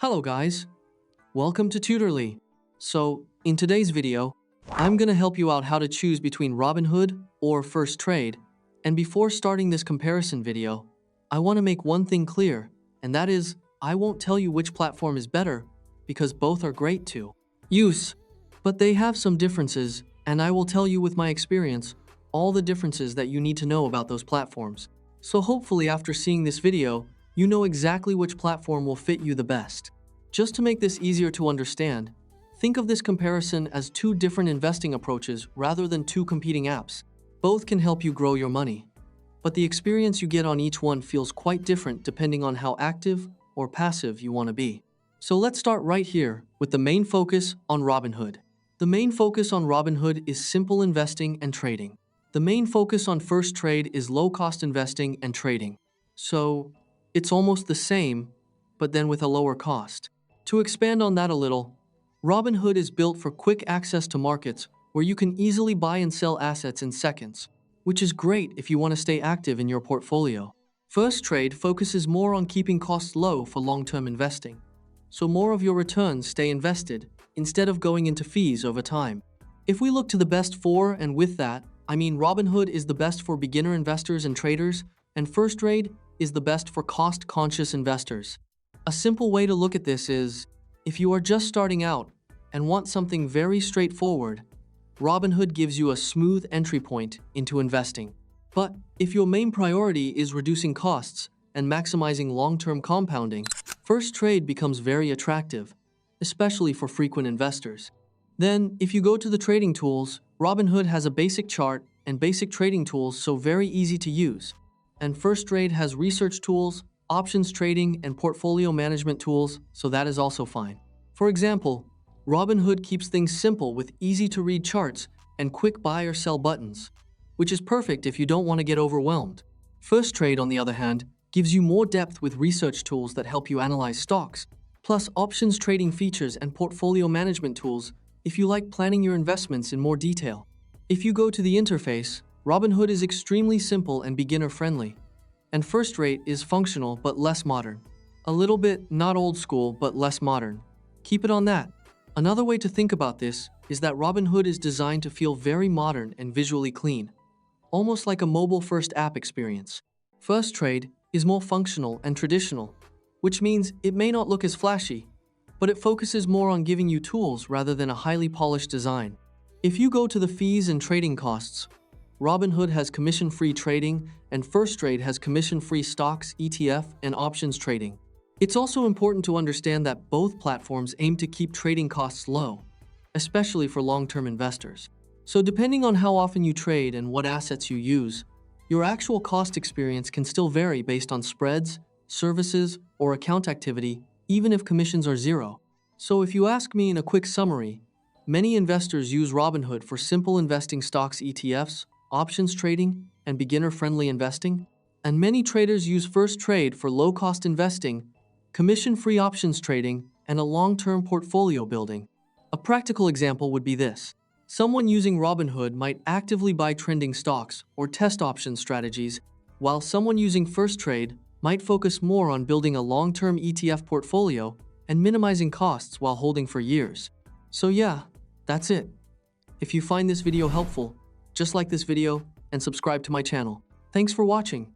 Hello guys, welcome to Tutorly. So, in today's video, I'm gonna help you out how to choose between Robinhood or FirstTrade. And before starting this comparison video, I want to make one thing clear, and that is, I won't tell you which platform is better, because both are great to use. But they have some differences, and I will tell you with my experience, all the differences that you need to know about those platforms. So hopefully after seeing this video, you know exactly which platform will fit you the best. Just to make this easier to understand, think of this comparison as two different investing approaches rather than two competing apps. Both can help you grow your money, but the experience you get on each one feels quite different depending on how active or passive you want to be. So let's start right here with the main focus on Robinhood. The main focus on Robinhood is simple investing and trading. The main focus on FirstTrade is low-cost investing and trading. So, it's almost the same, but then with a lower cost. To expand on that a little, Robinhood is built for quick access to markets where you can easily buy and sell assets in seconds, which is great if you want to stay active in your portfolio. FirstTrade focuses more on keeping costs low for long-term investing, so more of your returns stay invested instead of going into fees over time. If we look to the best for, and with that, I mean Robinhood is the best for beginner investors and traders, and FirstTrade is the best for cost-conscious investors. A simple way to look at this is, if you are just starting out and want something very straightforward, Robinhood gives you a smooth entry point into investing. But if your main priority is reducing costs and maximizing long-term compounding, FirstTrade becomes very attractive, especially for frequent investors. Then, if you go to the trading tools, Robinhood has a basic chart and basic trading tools, so very easy to use. And FirstTrade has research tools, options trading, and portfolio management tools, so that is also fine. For example, Robinhood keeps things simple with easy-to-read charts and quick buy or sell buttons, which is perfect if you don't want to get overwhelmed. FirstTrade, on the other hand, gives you more depth with research tools that help you analyze stocks, plus options trading features and portfolio management tools if you like planning your investments in more detail. If you go to the interface, Robinhood is extremely simple and beginner-friendly, and FirstTrade is functional but less modern. A little bit not old school but less modern. Keep it on that. Another way to think about this is that Robinhood is designed to feel very modern and visually clean, almost like a mobile-first app experience. FirstTrade is more functional and traditional, which means it may not look as flashy, but it focuses more on giving you tools rather than a highly polished design. If you go to the fees and trading costs, Robinhood has commission-free trading and FirstTrade has commission-free stocks, ETF, and options trading. It's also important to understand that both platforms aim to keep trading costs low, especially for long-term investors. So depending on how often you trade and what assets you use, your actual cost experience can still vary based on spreads, services, or account activity, even if commissions are zero. So if you ask me in a quick summary, many investors use Robinhood for simple investing stocks, ETFs, options trading, and beginner-friendly investing, and many traders use FirstTrade for low-cost investing, commission-free options trading, and a long-term portfolio building. A practical example would be this. Someone using Robinhood might actively buy trending stocks or test option strategies, while someone using FirstTrade might focus more on building a long-term ETF portfolio and minimizing costs while holding for years. So yeah, that's it. If you find this video helpful, just like this video and subscribe to my channel. Thanks for watching.